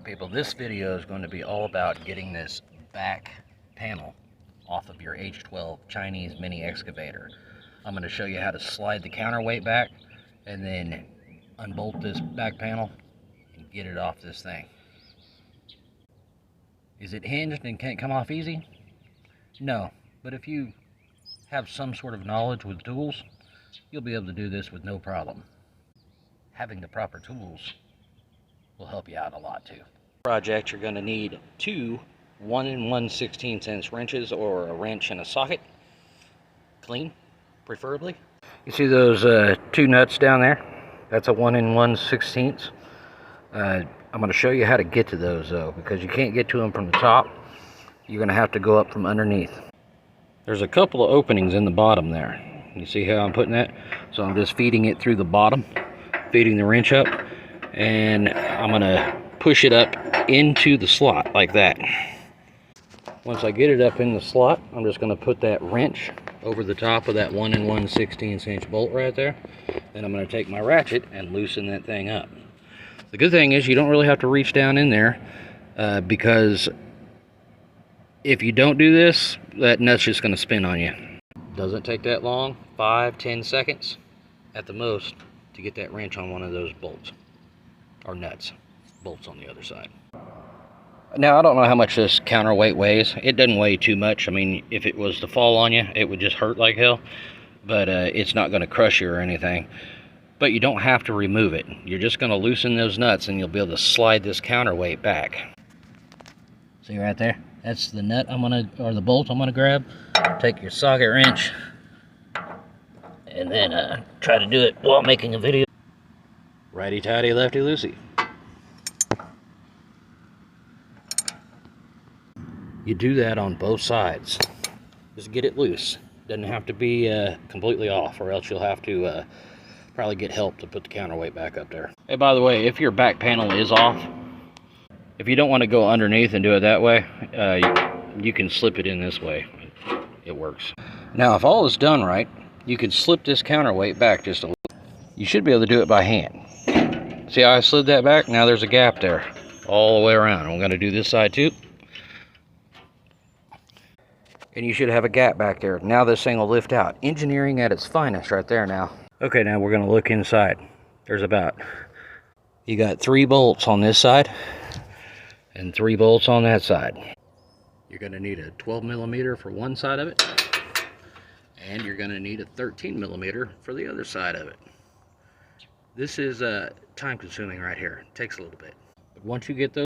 people, this video is going to be all about getting this back panel off of your h12 Chinese mini excavator. I'm going to show you how to slide the counterweight back and then unbolt this back panel and get it off this thing. Is it hinged and can't come off easy? No, but if you have some sort of knowledge with tools, you'll be able to do this with no problem. Having the proper tools will help you out a lot too. Project, you're going to need two 1 1/16" wrenches, or a wrench and a socket, clean preferably. You see those two nuts down there? That's a 1 1/16. I'm going to show you how to get to those though, because you can't get to them from the top. You're going to have to go up from underneath. There's a couple of openings in the bottom there. You see how I'm putting that? So I'm just feeding it through the bottom, feeding the wrench up, and I'm going to push it up into the slot like that. Once I get it up in the slot, I'm just going to put that wrench over the top of that 1 1/16" bolt right there. Then I'm going to take my ratchet and loosen that thing up. The good thing is you don't really have to reach down in there, because if you don't do this, that nut's just going to spin on you. Doesn't take that long, 5-10 seconds at the most, to get that wrench on one of those bolts, or nuts. Bolts on the other side. Now, I don't know how much this counterweight weighs. It doesn't weigh too much. I mean, if it was to fall on you, it would just hurt like hell, but it's not going to crush you or anything. But you don't have to remove it. You're just going to loosen those nuts and you'll be able to slide this counterweight back. See right there? That's the nut or the bolt I'm going to grab. Take your socket wrench and then try to do it while making a video. Righty-tighty, lefty-loosey. You do that on both sides. Just get it loose. Doesn't have to be completely off, or else you'll have to probably get help to put the counterweight back up there. Hey, by the way, if your back panel is off, if you don't want to go underneath and do it that way, you can slip it in this way. It works. Now, if all is done right, you can slip this counterweight back just a little. You should be able to do it by hand. See how I slid that back? Now there's a gap there all the way around. I'm going to do this side too. And you should have a gap back there. Now this thing will lift out. Engineering at its finest right there now. Okay, now we're going to look inside. There's you got 3 bolts on this side and 3 bolts on that side. You're going to need a 12mm for one side of it, and you're going to need a 13mm for the other side of it. This is time consuming right here. It takes a little bit. But once you get those